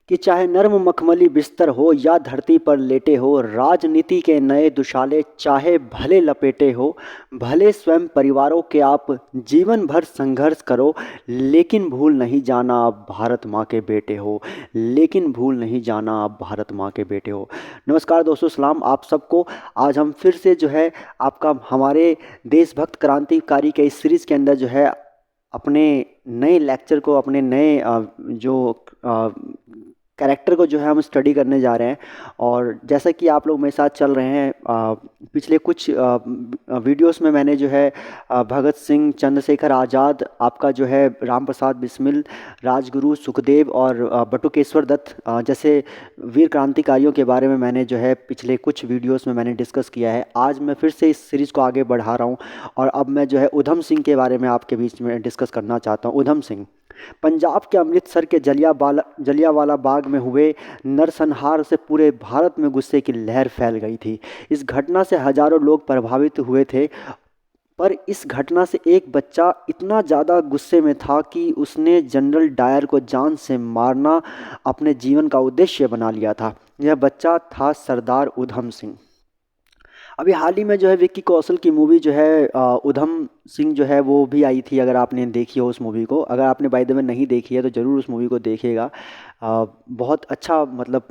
कि चाहे नर्म मखमली बिस्तर हो या धरती पर लेटे हो, राजनीति के नए दुशाले चाहे भले लपेटे हो, भले स्वयं परिवारों के आप जीवन भर संघर्ष करो, लेकिन भूल नहीं जाना आप भारत माँ के बेटे हो। लेकिन भूल नहीं जाना आप भारत माँ के बेटे हो। नमस्कार दोस्तों, सलाम आप सबको। आज हम फिर से जो है आपका हमारे देशभक्त क्रांतिकारी के इस सीरीज़ के अंदर जो है अपने नए लेक्चर को, अपने नए जो कैरेक्टर को जो है हम स्टडी करने जा रहे हैं। और जैसा कि आप लोग मेरे साथ चल रहे हैं, पिछले कुछ वीडियोस में मैंने जो है भगत सिंह, चंद्रशेखर आज़ाद, आपका जो है राम प्रसाद बिस्मिल, राजगुरु, सुखदेव और बटुकेश्वर दत्त जैसे वीर क्रांतिकारियों के बारे में मैंने जो है पिछले कुछ वीडियोस में मैंने डिस्कस किया है। आज मैं फिर से इस सीरीज़ को आगे बढ़ा रहा हूँ और अब मैं जो है उधम सिंह के बारे में आपके बीच में डिस्कस करना चाहता हूँ। उधम सिंह पंजाब के अमृतसर के जलियांवाला बाग में हुए नरसंहार से पूरे भारत में गुस्से की लहर फैल गई थी। इस घटना से हजारों लोग प्रभावित हुए थे, पर इस घटना से एक बच्चा इतना ज़्यादा गुस्से में था कि उसने जनरल डायर को जान से मारना अपने जीवन का उद्देश्य बना लिया था। यह बच्चा था सरदार उधम सिंह। अभी हाल ही में जो है विक्की कौशल की मूवी जो है उधम सिंह जो है वो भी आई थी। अगर आपने देखी हो उस मूवी को, अगर आपने बाय द वे नहीं देखी है तो ज़रूर उस मूवी को देखिएगा। बहुत अच्छा मतलब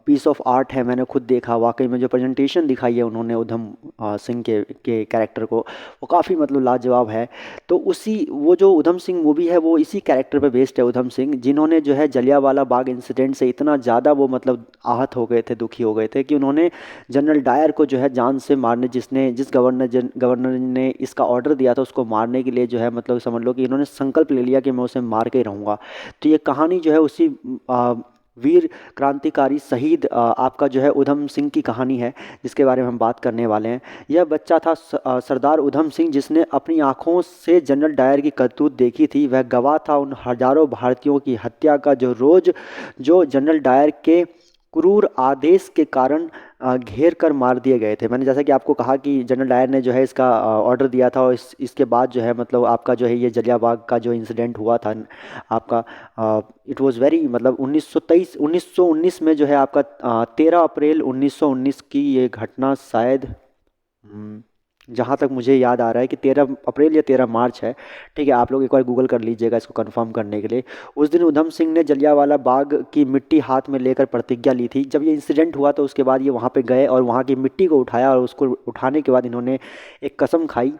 पीस ऑफ आर्ट है। मैंने खुद देखा, वाकई में जो प्रेजेंटेशन दिखाई है उन्होंने उधम सिंह के कैरेक्टर को, वो काफ़ी मतलब लाजवाब है। तो उसी वो जो उधम सिंह मूवी है वो इसी कैरेक्टर पे बेस्ड है। उधम सिंह जिन्होंने जो है जलियांवाला बाग इंसिडेंट से इतना ज़्यादा वो मतलब आहत हो गए थे, दुखी हो गए थे कि उन्होंने जनरल डायर को जो है जान से मारने, जिस गवर्नर ने इसका ऑर्डर दिया था उसको मारने के लिए जो है मतलब समझ लो कि इन्होंने संकल्प ले लिया कि मैं उसे मार के ही रहूँगा। तो ये कहानी जो है उसी वीर क्रांतिकारी शहीद आपका जो है उधम सिंह की कहानी है, जिसके बारे में हम बात करने वाले हैं। यह बच्चा था सरदार उधम सिंह, जिसने अपनी आंखों से जनरल डायर की करतूत देखी थी। वह गवाह था उन हजारों भारतीयों की हत्या का जो जनरल डायर के क्रूर आदेश के कारण घेर कर मार दिए गए थे। मैंने जैसा कि आपको कहा कि जनरल डायर ने जो है इसका ऑर्डर दिया था और इसके बाद जो है मतलब आपका जो है ये जलियांवाला का जो इंसिडेंट हुआ था आपका, इट वाज वेरी मतलब 1919 में जो है आपका 13 अप्रैल 1919 की ये घटना शायद, जहाँ तक मुझे याद आ रहा है कि 13 अप्रैल या 13 मार्च है। ठीक है, आप लोग एक बार गूगल कर लीजिएगा इसको कंफर्म करने के लिए। उस दिन उधम सिंह ने जलियांवाला बाग की मिट्टी हाथ में लेकर प्रतिज्ञा ली थी। जब ये इंसिडेंट हुआ तो उसके बाद ये वहाँ पे गए और वहाँ की मिट्टी को उठाया और उसको उठाने के बाद इन्होंने एक कसम खाई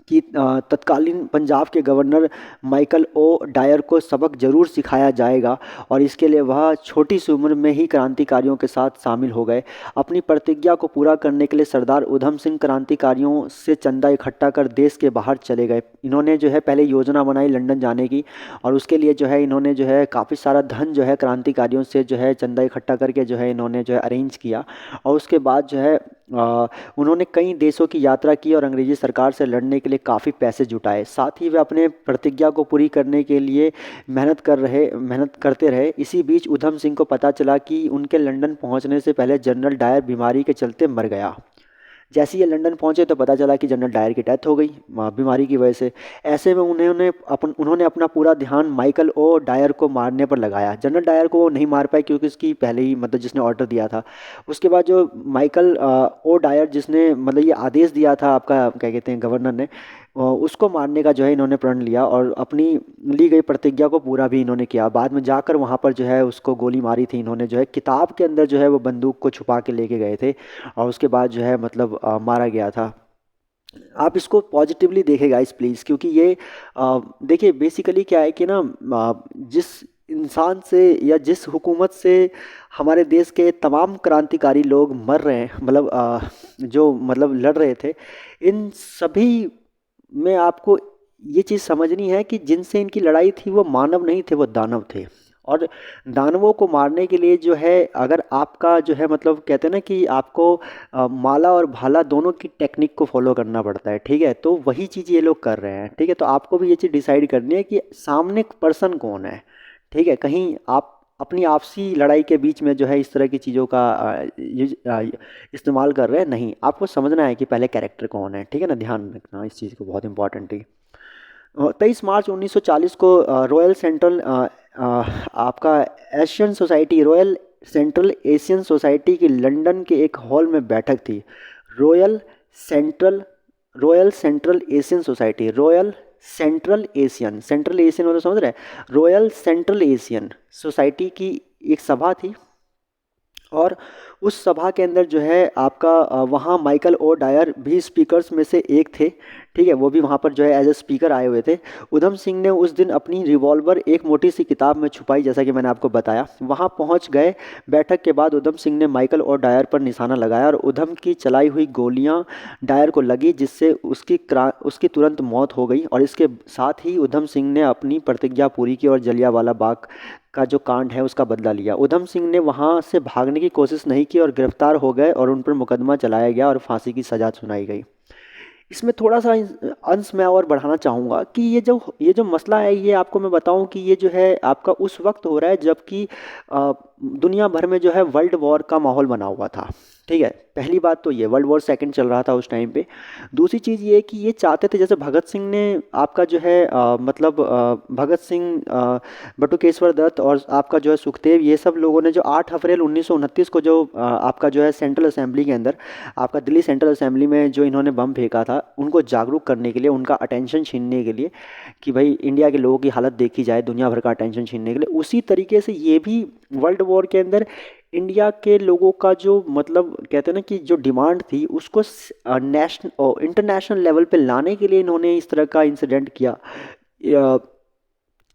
कि तत्कालीन पंजाब के गवर्नर माइकल ओ डायर को सबक जरूर सिखाया जाएगा, और इसके लिए वह छोटी सी उम्र में ही क्रांतिकारियों के साथ शामिल हो गए। अपनी प्रतिज्ञा को पूरा करने के लिए सरदार उधम सिंह क्रांतिकारियों से चंदा इकट्ठा कर देश के बाहर चले गए। इन्होंने जो है पहले योजना बनाई लंदन जाने की, और उसके लिए जो है इन्होंने जो है काफ़ी सारा धन जो है क्रांतिकारियों से जो है चंदा इकट्ठा करके जो है इन्होंने जो है अरेंज किया। और उसके बाद जो है उन्होंने कई देशों की यात्रा की और अंग्रेजी सरकार से लड़ने के लिए काफ़ी पैसे जुटाए। साथ ही वे अपने प्रतिज्ञा को पूरी करने के लिए मेहनत करते रहे। इसी बीच उधम सिंह को पता चला कि उनके लंदन पहुंचने से पहले जनरल डायर बीमारी के चलते मर गया। जैसे ही ये लंदन पहुंचे तो पता चला कि जनरल डायर की डेथ हो गई बीमारी की वजह से। ऐसे में उन्होंने अपना पूरा ध्यान माइकल ओ डायर को मारने पर लगाया। जनरल डायर को वो नहीं मार पाए क्योंकि उसकी पहले ही मतलब जिसने ऑर्डर दिया था। उसके बाद जो माइकल ओ डायर जिसने मतलब ये आदेश दिया था आपका क्या कहते हैं गवर्नर ने, उसको मारने का जो है इन्होंने प्रण लिया और अपनी ली गई प्रतिज्ञा को पूरा भी इन्होंने किया। बाद में जाकर वहाँ पर जो है उसको गोली मारी थी इन्होंने, जो है किताब के अंदर जो है वो बंदूक को छुपा के लेके गए थे और उसके बाद जो है मतलब मारा गया था। आप इसको पॉजिटिवली देखें गाइस प्लीज़, क्योंकि ये देखिए बेसिकली क्या है कि ना जिस इंसान से या जिस हुकूमत से हमारे देश के तमाम क्रांतिकारी लोग मर रहे हैं, मतलब जो मतलब लड़ रहे थे, इन सभी में आपको ये चीज़ समझनी है कि जिनसे इनकी लड़ाई थी वो मानव नहीं थे, वो दानव थे। और दानवों को मारने के लिए जो है अगर आपका जो है मतलब कहते हैं ना कि आपको माला और भाला दोनों की टेक्निक को फॉलो करना पड़ता है। ठीक है, तो वही चीज़ ये लोग कर रहे हैं। ठीक है, तो आपको भी ये चीज़ डिसाइड करनी है कि सामने पर्सन कौन है। ठीक है, कहीं आप अपनी आपसी लड़ाई के बीच में जो है इस तरह की चीज़ों का इस्तेमाल कर रहे हैं, नहीं, आपको समझना है कि पहले कैरेक्टर कौन है। ठीक है ना, ध्यान रखना इस चीज़ को, बहुत इंपॉर्टेंट है। 23 मार्च 1940 को रॉयल सेंट्रल आपका Asian society, royal central Asian society की लंदन के एक हॉल में बैठक थी। Royal central royal central Asian society, royal central Asian मतलब समझ रहे हैं, रॉयल सेंट्रल एशियन सोसाइटी की एक सभा थी। और उस सभा के अंदर जो है आपका वहाँ माइकल ओ डायर भी स्पीकर्स में से एक थे। ठीक है, वो भी वहाँ पर जो है एज ए स्पीकर आए हुए थे। उधम सिंह ने उस दिन अपनी रिवॉल्वर एक मोटी सी किताब में छुपाई, जैसा कि मैंने आपको बताया। वहाँ पहुँच गए। बैठक के बाद उधम सिंह ने माइकल ओ डायर पर निशाना लगाया और उधम की चलाई हुई गोलियाँ डायर को लगी, जिससे उसकी तुरंत मौत हो गई। और इसके साथ ही उधम सिंह ने अपनी प्रतिज्ञा पूरी की और जलियांवाला बाग का जो कांड है उसका बदला लिया। उधम सिंह ने वहाँ से भागने की कोशिश नहीं की और गिरफ्तार हो गए और उन पर मुकदमा चलाया गया और फांसी की सज़ा सुनाई गई। इसमें थोड़ा सा अंश मैं और बढ़ाना चाहूँगा कि ये जो मसला है, ये आपको मैं बताऊँ कि ये जो है आपका उस वक्त हो रहा है जबकि दुनिया भर में जो है वर्ल्ड वॉर का माहौल बना हुआ था। ठीक है, पहली बात तो ये वर्ल्ड वॉर सेकंड चल रहा था उस टाइम पे। दूसरी चीज़ ये कि ये चाहते थे, जैसे भगत सिंह ने आपका जो है मतलब भगत सिंह, बटुकेश्वर दत्त और आपका जो है सुखदेव, ये सब लोगों ने जो 8 अप्रैल 1929 को जो आपका जो है सेंट्रल असेंबली के अंदर, आपका दिल्ली सेंट्रल असेंबली में जो इन्होंने बम फेंका था, उनको जागरूक करने के लिए, उनका अटेंशन छीनने के लिए कि भाई इंडिया के लोगों की हालत देखी जाए, दुनिया भर का अटेंशन छीनने के लिए, उसी तरीके से ये भी वर्ल्ड वॉर के अंदर इंडिया के लोगों का जो मतलब कहते हैं ना कि जो डिमांड थी उसको नेशनल इंटरनेशनल लेवल पे लाने के लिए इन्होंने इस तरह का इंसिडेंट किया।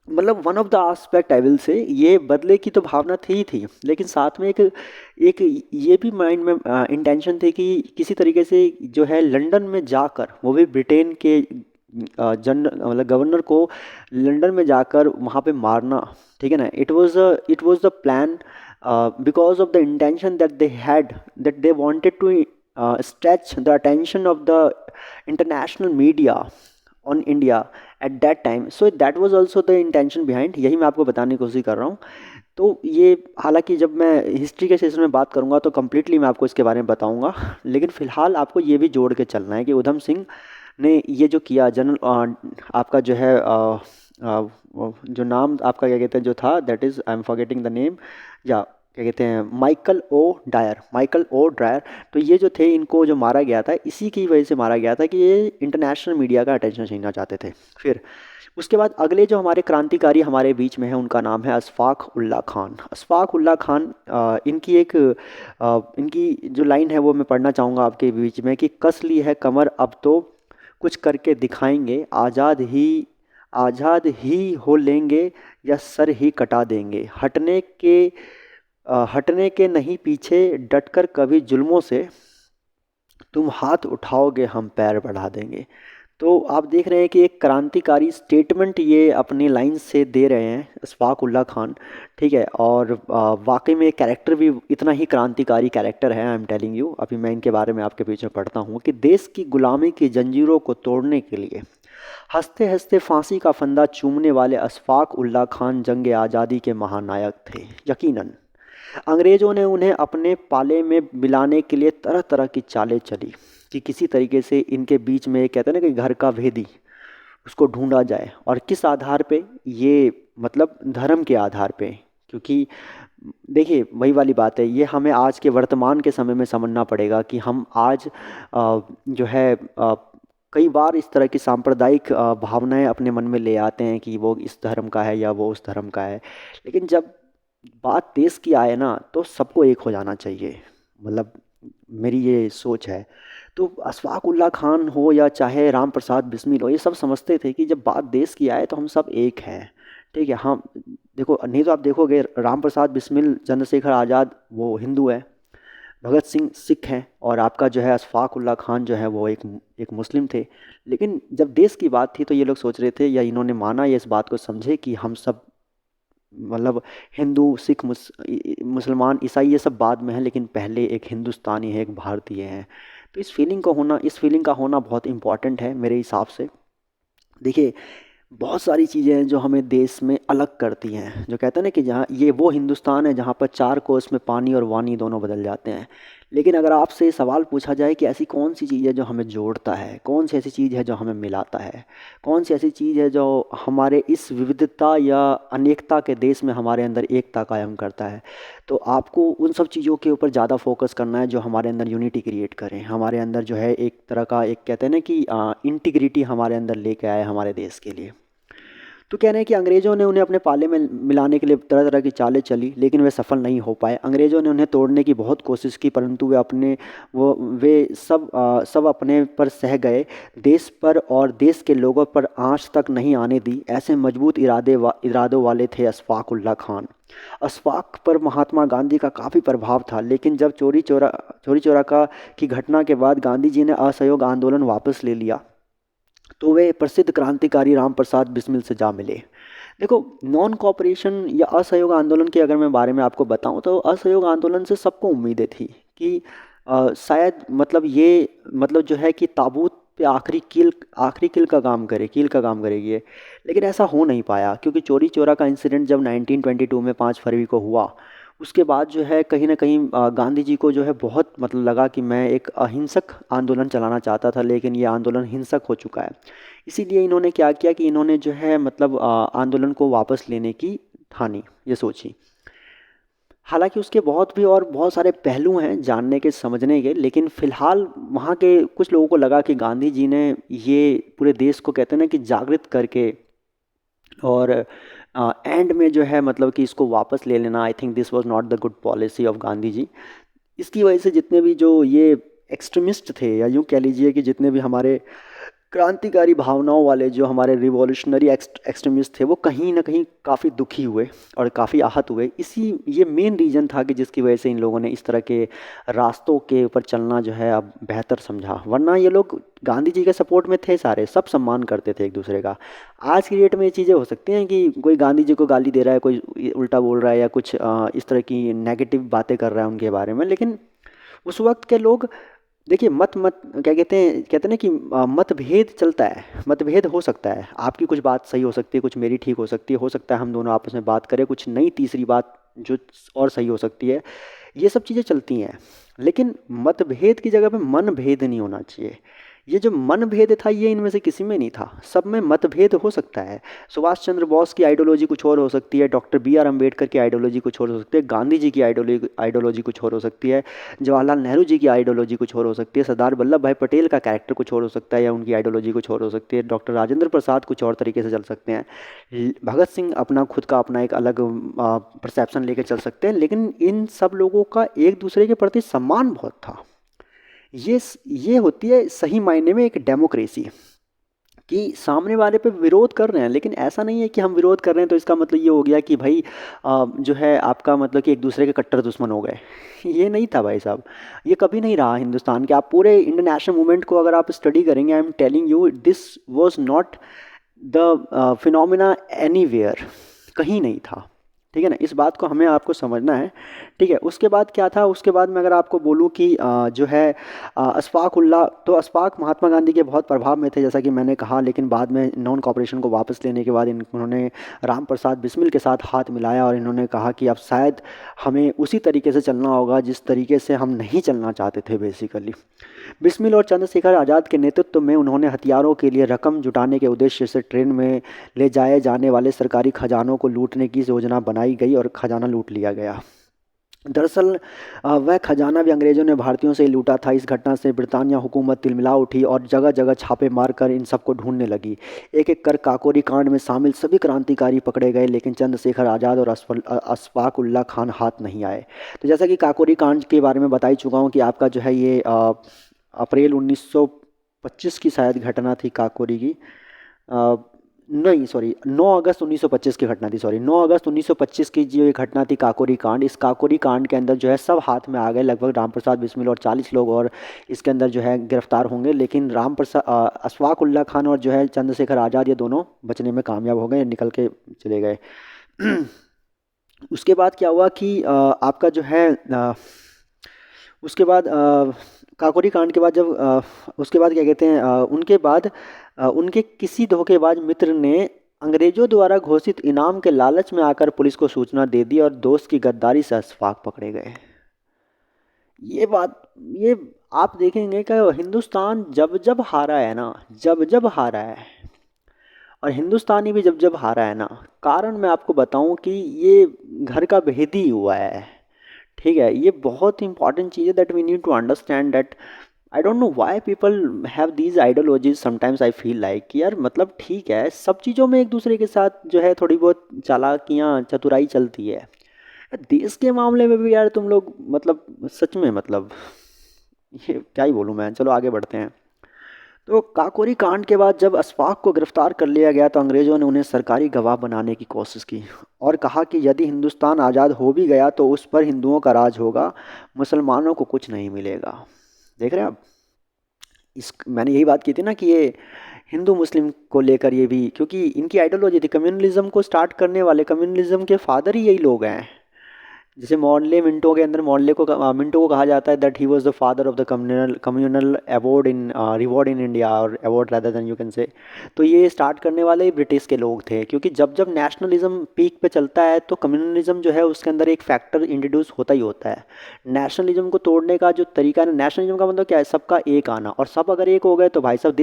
मतलब one of the aspect I will say, ये बदले की तो भावना थी ही थी, लेकिन साथ में एक एक ये भी माइंड में इंटेंशन थी कि किसी तरीके से जो है लंदन में जाकर, वो भी ब्रिटेन के मतलब गवर्नर को लंदन में जाकर वहाँ पे मारना। ठीक है ना, it was the plan because of the intention that they had, that they wanted to stretch the attention of the international media on India at that time. So that was also the intention behind, यही मैं आपको बताने की कोशिश कर रहा हूँ। तो ये हालांकि जब मैं हिस्ट्री के सेशन में बात करूँगा तो कम्प्लीटली मैं आपको इसके बारे में बताऊँगा, लेकिन फ़िलहाल आपको ये भी जोड़ के चलना है कि उधम सिंह ने ये जो किया, जनरल आपका जो है जो नाम आपका क्या कहते हैं जो था, that is I am forgetting the name, या क्या कहते हैं, माइकल ओ ड्रायर। तो ये जो थे, इनको जो मारा गया था इसी की वजह से मारा गया था कि ये इंटरनेशनल मीडिया का अटेंशन छीनना चाहते थे। फिर उसके बाद अगले जो हमारे क्रांतिकारी हमारे बीच में है, उनका नाम है अशफाक उल्ला खान। अशफाक उल्ला खान, इनकी जो लाइन है वो मैं पढ़ना चाहूँगा आपके बीच में कि कस ली है कमर अब तो कुछ करके दिखाएंगे, आज़ाद ही हो लेंगे या सर ही कटा देंगे, हटने के नहीं पीछे, डटकर कभी जुल्मों से, तुम हाथ उठाओगे हम पैर बढ़ा देंगे। तो आप देख रहे हैं कि एक क्रांतिकारी स्टेटमेंट ये अपनी लाइन से दे रहे हैं अशफाक उल्ला खान। ठीक है, और वाकई में कैरेक्टर भी इतना ही क्रांतिकारी कैरेक्टर है। आई एम टेलिंग यू, अभी मैं इनके बारे में आपके पीछे पढ़ता हूँ कि देश की गुलामी की जंजीरों को तोड़ने के लिए हंसते हंसते फांसी का फंदा चूमने वाले अशफाक उल्ला खान जंग आज़ादी के महानायक थे। यकीनन अंग्रेज़ों ने उन्हें अपने पाले में मिलाने के लिए तरह तरह की चालें चली कि किसी तरीके से इनके बीच में, कहते हैं ना कि घर का भेदी, उसको ढूंढा जाए। और किस आधार पे, ये मतलब धर्म के आधार पे। क्योंकि देखिए वही वाली बात है, ये हमें आज के वर्तमान के समय में समझना पड़ेगा कि हम आज जो है कई बार इस तरह की सांप्रदायिक भावनाएं अपने मन में ले आते हैं कि वो इस धर्म का है या वो उस धर्म का है, लेकिन जब बात देश की आए ना तो सबको एक हो जाना चाहिए। मतलब मेरी ये सोच है। तो अशफाक उल्ला खान हो या चाहे राम प्रसाद बिस्मिल हो, ये सब समझते थे कि जब बात देश की आए तो हम सब एक हैं। ठीक है, हम देखो, नहीं तो आप देखोगे राम प्रसाद बिस्मिल, चंद्रशेखर आज़ाद वो हिंदू है, भगत सिंह सिख हैं, और आपका जो है अशफाक उल्ला खान जो है वो एक मुस्लिम थे। लेकिन जब देश की बात थी तो ये लोग सोच रहे थे, या इन्होंने माना, या इस बात को समझे कि हम सब मतलब हिंदू सिख मुसलमान ईसाई ये सब बाद में है, लेकिन पहले एक हिंदुस्तानी है, एक भारतीय है। तो इस फीलिंग का होना बहुत इम्पॉर्टेंट है मेरे हिसाब से। देखिए बहुत सारी चीज़ें हैं जो हमें देश में अलग करती हैं, जो कहते हैं ना कि जहाँ ये वो हिंदुस्तान है जहाँ पर चार कोस में पानी और वानी दोनों बदल जाते हैं। लेकिन अगर आपसे सवाल पूछा जाए कि ऐसी कौन सी चीज़ है जो हमें जोड़ता है, कौन सी ऐसी चीज़ है जो हमें मिलाता है, कौन सी ऐसी चीज़ है जो हमारे इस विविधता या अनेकता के देश में हमारे अंदर एकता कायम करता है, तो आपको उन सब चीज़ों के ऊपर ज़्यादा फोकस करना है जो हमारे अंदर यूनिटी क्रिएट करें, हमारे अंदर जो है एक तरह का, एक कहते हैं ना कि इंटीग्रिटी हमारे अंदर लेके आए हमारे देश के लिए। तो कह रहे हैं कि अंग्रेज़ों ने उन्हें अपने पाले में मिलाने के लिए तरह तरह की चालें चली, लेकिन वे सफल नहीं हो पाए। अंग्रेज़ों ने उन्हें तोड़ने की बहुत कोशिश की, परंतु वे सब अपने पर सह गए। देश पर और देश के लोगों पर आँच तक नहीं आने दी। ऐसे मजबूत इरादों वाले थे अशफाक उल्लाह खान। अशफाक पर महात्मा गांधी का काफ़ी प्रभाव था, लेकिन जब चोरी चोरा का की घटना के बाद गांधी जी ने असहयोग आंदोलन वापस ले लिया, तो वे प्रसिद्ध क्रांतिकारी राम प्रसाद बिस्मिल से जा मिले। देखो, नॉन कॉपरेशन या असहयोग आंदोलन के अगर मैं बारे में आपको बताऊं, तो असहयोग आंदोलन से सबको उम्मीदें थी कि शायद मतलब ये मतलब जो है कि ताबूत पे आखिरी कील का काम करेगी ये। लेकिन ऐसा हो नहीं पाया, क्योंकि चोरी चोरा का इंसिडेंट जब 1922 में 5 फरवरी को हुआ, उसके बाद जो है कहीं ना कहीं गांधी जी को जो है बहुत मतलब लगा कि मैं एक अहिंसक आंदोलन चलाना चाहता था, लेकिन ये आंदोलन हिंसक हो चुका है। इसीलिए इन्होंने क्या किया कि इन्होंने जो है मतलब आंदोलन को वापस लेने की ठानी, ये सोची। हालांकि उसके बहुत सारे पहलू हैं जानने के, समझने के, लेकिन फ़िलहाल वहाँ के कुछ लोगों को लगा कि गांधी जी ने ये पूरे देश को कहते हैं ना कि जागृत करके और एंड में जो है मतलब कि इसको वापस ले लेना, I think this was not the good policy of Gandhi ji. इसकी वजह से जितने भी जो ये एक्सट्रीमिस्ट थे, या यूँ कह लीजिए कि जितने भी हमारे क्रांतिकारी भावनाओं वाले जो हमारे रिवॉल्यूशनरी एक्सट्रीमिस्ट थे, वो कहीं ना कहीं काफ़ी दुखी हुए और काफ़ी आहत हुए। ये मेन रीज़न था कि जिसकी वजह से इन लोगों ने इस तरह के रास्तों के ऊपर चलना जो है अब बेहतर समझा। वरना ये लोग गांधी जी के सपोर्ट में थे, सारे सब सम्मान करते थे एक दूसरे का। आज की डेट में ये चीज़ें हो सकती हैं कि कोई गांधी जी को गाली दे रहा है, कोई उल्टा बोल रहा है, या कुछ इस तरह की नेगेटिव बातें कर रहा है उनके बारे में, लेकिन उस वक्त के लोग, देखिए, मत मत क्या कहते हैं ना कि मतभेद चलता है, मतभेद हो सकता है, आपकी कुछ बात सही हो सकती है, कुछ मेरी ठीक हो सकता है हम दोनों आपस में बात करें, कुछ नई तीसरी बात जो और सही हो सकती है, ये सब चीज़ें चलती हैं। लेकिन मतभेद की जगह पे मन भेद नहीं होना चाहिए। ये जो मन भेद था, ये इनमें से किसी में नहीं था, सब में मतभेद हो सकता है। सुभाष चंद्र बोस की आइडियोलॉजी कुछ और हो सकती है, डॉक्टर बी आर अम्बेडकर की आइडियोलॉजी कुछ और हो सकती है, गांधी जी की आइडियोलॉजी कुछ और हो सकती है, जवाहरलाल नेहरू जी की आइडियोलॉजी कुछ और हो सकती है, सरदार वल्लभ भाई पटेल का कैरेक्टर कुछ और हो सकता है या उनकी आइडियोलॉजी कुछ और हो सकती है, डॉक्टर राजेंद्र प्रसाद कुछ और तरीके से चल सकते हैं, भगत सिंह अपना एक अलग परसेप्शन लेकर चल सकते हैं। लेकिन इन सब लोगों का एक दूसरे के प्रति सम्मान बहुत था। ये होती है सही मायने में एक डेमोक्रेसी, कि सामने वाले पे विरोध कर रहे हैं, लेकिन ऐसा नहीं है कि हम विरोध कर रहे हैं तो इसका मतलब ये हो गया कि भाई जो है आपका मतलब कि एक दूसरे के कट्टर दुश्मन हो गए। ये नहीं था भाई साहब, ये कभी नहीं रहा हिंदुस्तान के। आप पूरे इंडियन नेशनल मूवमेंट को अगर आप स्टडी करेंगे, I am telling you, this was not the phenomena anywhere, कहीं नहीं था। ठीक है ना, इस बात को हमें आपको समझना है। ठीक है, उसके बाद क्या था, उसके बाद मैं अगर आपको बोलूँ कि जो है अशफाक उल्लाह, तो अशफाक महात्मा गांधी के बहुत प्रभाव में थे जैसा कि मैंने कहा, लेकिन बाद में नॉन कॉपरेशन को वापस लेने के बाद उन्होंने राम प्रसाद बिस्मिल के साथ हाथ मिलाया और इन्होंने कहा कि अब शायद हमें उसी तरीके से चलना होगा जिस तरीके से हम नहीं चलना चाहते थे बेसिकली। बिस्मिल और चंद्रशेखर आज़ाद के नेतृत्व में उन्होंने हथियारों के लिए रकम जुटाने के उद्देश्य से ट्रेन में ले जाए जाने वाले सरकारी खजानों को लूटने की योजना बनाई गई और खजाना लूट लिया गया। दरअसल वह खजाना भी अंग्रेज़ों ने भारतीयों से ही लूटा था। इस घटना से ब्रिटानिया हुकूमत तिलमिला उठी और जगह जगह छापे मारकर इन सबको ढूंढने लगी। एक एक कर काकोरी कांड में शामिल सभी क्रांतिकारी पकड़े गए, लेकिन चंद्रशेखर आज़ाद और अशफाक उल्लाह खान हाथ नहीं आए। तो जैसा कि काकोरी कांड के बारे में बता ही चुका हूँ कि आपका जो है ये अप्रैल 1925 की शायद घटना थी काकोरी की। नहीं सॉरी, 9 अगस्त 1925 की घटना थी, सॉरी 9 अगस्त 1925 की जो ये घटना थी काकोरी कांड। इस काकोरी कांड के अंदर जो है सब हाथ में आ गए, लगभग राम प्रसाद बिस्मिल और 40 लोग और इसके अंदर जो है गिरफ्तार होंगे, लेकिन अशफाक उल्लाह खान और जो है चंद्रशेखर आज़ाद ये दोनों बचने में कामयाब हो गए, निकल के चले गए। उसके बाद क्या हुआ कि आपका जो है उसके बाद काकोरी कांड के बाद जब उसके बाद क्या कहते हैं उनके बाद उनके किसी धोखेबाज मित्र ने अंग्रेजों द्वारा घोषित इनाम के लालच में आकर पुलिस को सूचना दे दी और दोस्त की गद्दारी से अशफाक पकड़े गए। ये बात, ये आप देखेंगे कि हिंदुस्तान जब जब हारा है ना, जब जब हारा है, और हिंदुस्तानी भी जब जब हारा है ना, कारण मैं आपको बताऊं कि ये घर का भेद ही हुआ है। ठीक है, ये बहुत इंपॉर्टेंट चीज़ है that we need to understand that I don't know why people have these ideologies. Sometimes I feel like कि यार मतलब ठीक है, सब चीज़ों में एक दूसरे के साथ जो है थोड़ी बहुत चालाकियाँ चतुराई चलती है, देश के मामले में भी यार तुम लोग मतलब सच में मतलब ये क्या ही बोलूँ मैं। चलो आगे बढ़ते हैं। तो काकोरी कांड के बाद जब अशफाक को गिरफ्तार कर लिया गया तो अंग्रेज़ों ने उन्हें सरकारी गवाह बनाने की कोशिश की और कहा कि यदि हिंदुस्तान आज़ाद हो भी गया तो उस पर हिंदुओं का राज होगा, मुसलमानों को कुछ नहीं मिलेगा। देख रहे हैं आप, इस मैंने यही बात की थी ना कि ये हिंदू मुस्लिम को लेकर ये भी, क्योंकि इनकी आइडियोलॉजी थी कम्युनलिज्म को स्टार्ट करने वाले, कम्युनलिज्म के फादर ही यही लोग हैं। जैसे मॉर्ले मिंटो के अंदर मॉर्ले को मिंटो को कहा जाता है that he was the father of the communal award in reward in India, और award rather than you can say. तो ये स्टार्ट करने वाले ही ब्रिटिश के लोग थे, क्योंकि जब जब नेशनलिज्म पीक पे चलता है तो कम्युनलिज्म जो है उसके अंदर एक फैक्टर इंट्रोड्यूस होता ही होता है। नेशनलिज्म को तोड़ने का जो तरीका है, नेशनलिज्म का मतलब क्या है, सबका एक आना, और सब अगर एक हो गए तो भाई साहब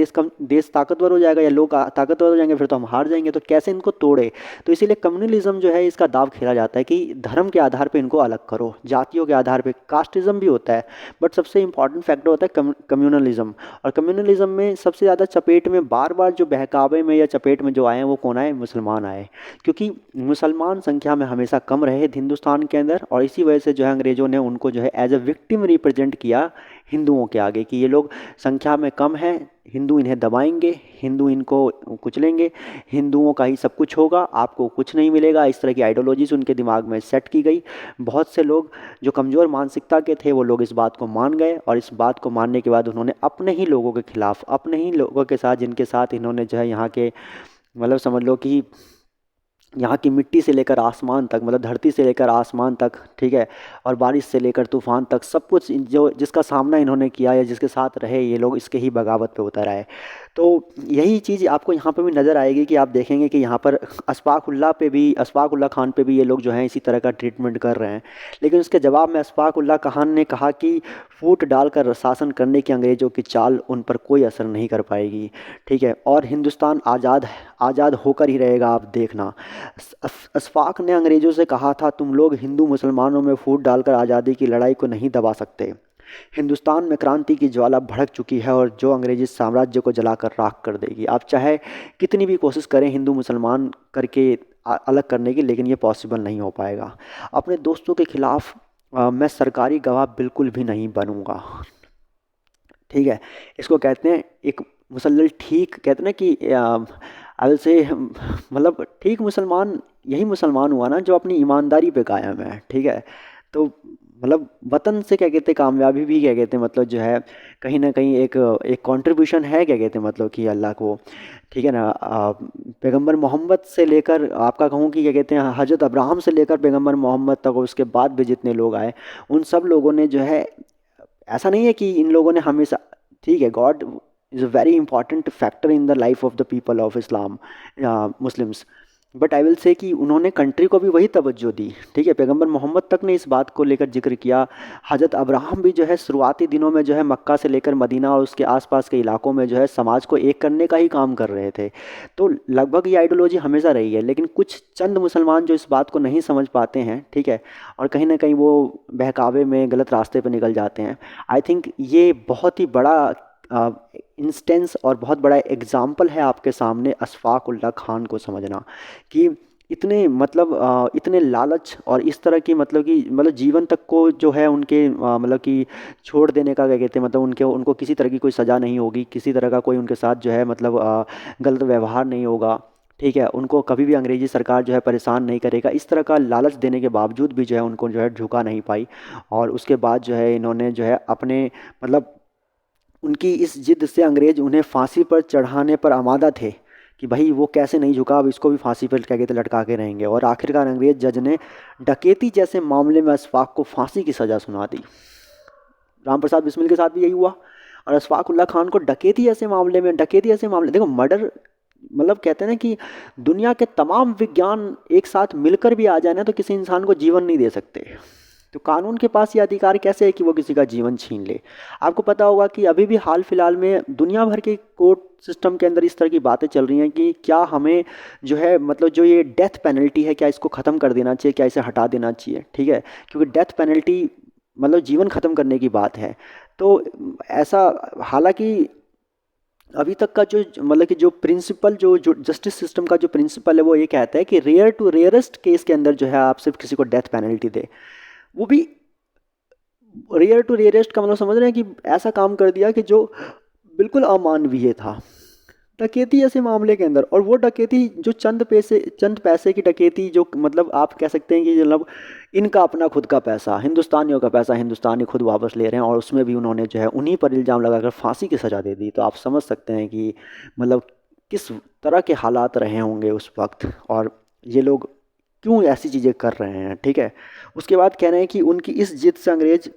देश ताकतवर हो जाएगा या लोग ताकतवर हो जाएंगे, फिर तो हम हार जाएंगे। तो कैसे इनको तोड़े, तो इसीलिए कम्युनलिज्म जो है इसका दाव खेला जाता है कि धर्म के आधार पे इनको अलग करो, जातियों के आधार पे, कास्टिज्म भी होता है, बट सबसे इंपॉर्टेंट फैक्टर होता है कम्युनलिज्म। और कम्युनलिज्म में सबसे ज़्यादा चपेट में बार बार जो बहकावे में या चपेट में जो आए हैं वो कौन आए, मुसलमान आए, क्योंकि मुसलमान संख्या में हमेशा कम रहे हिंदुस्तान के अंदर, और इसी वजह से जो है अंग्रेज़ों ने उनको जो है एज ए विक्टिम रिप्रेजेंट किया हिंदुओं के आगे कि ये लोग संख्या में कम हैं, हिंदू इन्हें दबाएंगे, हिंदू इनको कुचलेंगे, हिंदुओं का ही सब कुछ होगा, आपको कुछ नहीं मिलेगा। इस तरह की आइडियोलॉजीज उनके दिमाग में सेट की गई। बहुत से लोग जो कमज़ोर मानसिकता के थे वो लोग इस बात को मान गए, और इस बात को मानने के बाद उन्होंने अपने ही लोगों के खिलाफ, अपने ही लोगों के साथ जिनके साथ इन्होंने जो है यहाँ के मतलब समझ लो कि यहाँ की मिट्टी से लेकर आसमान तक, मतलब धरती से लेकर आसमान तक, ठीक है, और बारिश से लेकर तूफान तक, सब कुछ जो जिसका सामना इन्होंने किया या जिसके साथ रहे ये लोग, इसके ही बगावत पे उतर आए। तो यही चीज़ आपको यहाँ पे भी नज़र आएगी कि आप देखेंगे कि यहाँ पर अशफाक उल्ला खान पे भी ये लोग जो हैं इसी तरह का ट्रीटमेंट कर रहे हैं। लेकिन उसके जवाब में अशफाक उल्ला खान ने कहा कि फूट डालकर शासन करने की अंग्रेज़ों की चाल उन पर कोई असर नहीं कर पाएगी, ठीक है, और हिंदुस्तान आज़ाद होकर ही रहेगा, आप देखना। अशफाक ने अंग्रेज़ों से कहा था, तुम लोग हिंदू मुसलमानों में फूट डालकर आज़ादी की लड़ाई को नहीं दबा सकते। हिंदुस्तान में क्रांति की ज्वाला भड़क चुकी है और जो अंग्रेजी साम्राज्य को जलाकर राख कर देगी। आप चाहे कितनी भी कोशिश करें हिंदू मुसलमान करके अलग करने की, लेकिन ये पॉसिबल नहीं हो पाएगा। अपने दोस्तों के खिलाफ मैं सरकारी गवाह बिल्कुल भी नहीं बनूंगा, ठीक है। इसको कहते हैं एक मुसल्सल, ठीक कहते हैं ना कि आई विल से मतलब ठीक मुसलमान यही मुसलमान हुआ ना जो अपनी ईमानदारी पे कायम है, ठीक है। तो मतलब वतन से क्या कहते हैं, कामयाबी भी क्या कहते हैं, मतलब जो है कहीं ना कहीं एक एक कंट्रीब्यूशन है, क्या कहते हैं मतलब कि अल्लाह को, ठीक है ना। पैगंबर मोहम्मद से लेकर आपका कहूँ कि क्या कहते हैं हज़रत अब्राहम से लेकर पैगंबर मोहम्मद तक, और उसके बाद भी जितने लोग आए उन सब लोगों ने जो है, ऐसा नहीं है कि इन लोगों ने हमेशा, ठीक है, God is a very important factor in the life of the people of Islam Muslims, but I will say कि उन्होंने कंट्री को भी वही तवज्जो दी, ठीक है। पैगंबर मोहम्मद तक ने इस बात को लेकर जिक्र किया। हज़रत अब्राहम भी जो है शुरुआती दिनों में जो है मक्का से लेकर मदीना और उसके आसपास के इलाकों में जो है समाज को एक करने का ही काम कर रहे थे। तो लगभग ये आइडियोलॉजी हमेशा रही है, लेकिन कुछ चंद मुसलमान जो इस बात को नहीं समझ पाते हैं, ठीक है, और कहीं ना कहीं वो बहकावे में गलत रास्ते पर निकल जाते हैं। आई थिंक ये बहुत ही बड़ा इंस्टेंस और बहुत बड़ा एग्जाम्पल है आपके सामने अशफाक उल्ला खान को समझना कि इतने मतलब इतने लालच और इस तरह की मतलब कि मतलब जीवन तक को जो है उनके मतलब कि छोड़ देने का, क्या कहते हैं मतलब उनको किसी तरह की कोई सज़ा नहीं होगी, किसी तरह का कोई उनके साथ जो है मतलब गलत व्यवहार नहीं होगा, ठीक है, उनको कभी भी अंग्रेजी सरकार जो है परेशान नहीं करेगा, इस तरह का लालच देने के बावजूद भी जो है उनको जो है झुका नहीं पाई। और उसके बाद जो है इन्होंने जो है अपने मतलब उनकी इस जिद से अंग्रेज उन्हें फांसी पर चढ़ाने पर आमादा थे कि भाई वो कैसे नहीं झुका, अब इसको भी फांसी पर क्या कहते लटका के रहेंगे। और आखिरकार अंग्रेज जज ने डकैती जैसे मामले में अशफाक को फांसी की सज़ा सुना दी। राम प्रसाद बिस्मिल के साथ भी यही हुआ, और अशफाक उल्ला खान को डकैती ऐसे मामले देखो, मर्डर मतलब कहते हैं ना कि दुनिया के तमाम विज्ञान एक साथ मिलकर भी आ जाए ना तो किसी इंसान को जीवन नहीं दे सकते, तो कानून के पास ये अधिकार कैसे है कि वो किसी का जीवन छीन ले। आपको पता होगा कि अभी भी हाल फिलहाल में दुनिया भर के कोर्ट सिस्टम के अंदर इस तरह की बातें चल रही हैं कि क्या हमें जो है मतलब जो ये डेथ पेनल्टी है क्या इसको ख़त्म कर देना चाहिए, क्या इसे हटा देना चाहिए, ठीक है, क्योंकि डेथ पेनल्टी मतलब जीवन ख़त्म करने की बात है। तो ऐसा, हालांकि अभी तक का जो मतलब कि जो प्रिंसिपल जो जो जस्टिस सिस्टम का जो प्रिंसिपल है वो ये कहता है कि रेयर टू रेयरेस्ट केस के अंदर जो है आप सिर्फ किसी को डेथ पेनल्टी दे। वो भी रेयर टू रेयरेस्ट का मतलब समझ रहे हैं कि ऐसा काम कर दिया कि जो बिल्कुल अमानवीय था, डकैती ऐसे मामले के अंदर। और वो डकैती जो चंद पैसे की डकैती, जो मतलब आप कह सकते हैं कि मतलब इनका अपना खुद का पैसा, हिंदुस्तानियों का पैसा हिंदुस्तानी खुद वापस ले रहे हैं, और उसमें भी उन्होंने जो है उन्हीं पर इल्ज़ाम लगाकर फांसी की सज़ा दे दी। तो आप समझ सकते हैं कि मतलब किस तरह के हालात रहे होंगे उस वक्त, और ये लोग क्यों ऐसी चीज़ें कर रहे हैं, ठीक है। उसके बाद कह रहे हैं कि उनकी इस जिद से अंग्रेज,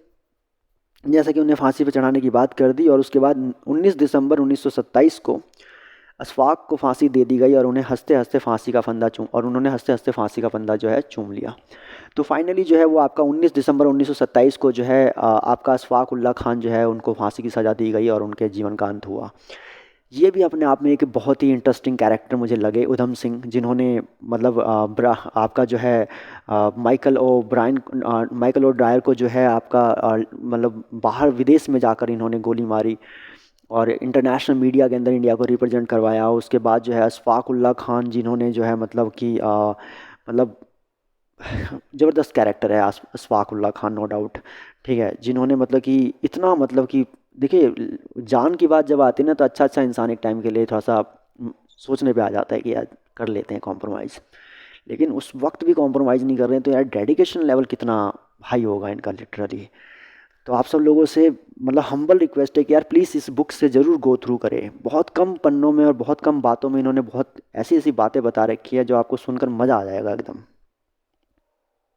जैसा कि उन्हें फांसी पर चढ़ाने की बात कर दी, और उसके बाद 19 दिसंबर 1927 को अशफाक को फांसी दे दी गई, और उन्हें हंसते हंसते फांसी का फंदा चूम और उन्होंने हंसते हंसते फांसी का फंदा जो है चूम लिया। तो फाइनली जो है वो आपका 19 दिसंबर 1927 को जो है आपका अशफाक उल्ला खान जो है उनको फांसी की सज़ा दी गई और उनके जीवन का अंत हुआ। ये भी अपने आप में एक बहुत ही इंटरेस्टिंग कैरेक्टर मुझे लगे, उधम सिंह, जिन्होंने मतलब आपका जो है माइकल ओ ड्रायर को जो है आपका मतलब बाहर विदेश में जाकर इन्होंने गोली मारी और इंटरनेशनल मीडिया के अंदर इंडिया को रिप्रेजेंट करवाया। उसके बाद जो है अशफाक उल्ला खान, जिन्होंने जो है मतलब कि मतलब ज़बरदस्त कैरेक्टर है अशफाक उल्ला खान, नो डाउट, ठीक है, जिन्होंने मतलब कि इतना मतलब कि देखिए, जान की बात जब आती है ना तो अच्छा इंसान एक टाइम के लिए थोड़ा सा सोचने पे आ जाता है कि यार कर लेते हैं कॉम्प्रोमाइज़, लेकिन उस वक्त भी कॉम्प्रोमाइज़ नहीं कर रहे हैं, तो यार डेडिकेशन लेवल कितना हाई होगा इनका, लिटरली। तो आप सब लोगों से मतलब हम्बल रिक्वेस्ट है कि यार प्लीज़ इस बुक से ज़रूर गो थ्रू करें। बहुत कम पन्नों में और बहुत कम बातों में इन्होंने बहुत ऐसी ऐसी बातें बता रखी है जो आपको सुनकर मज़ा आ जाएगा एकदम।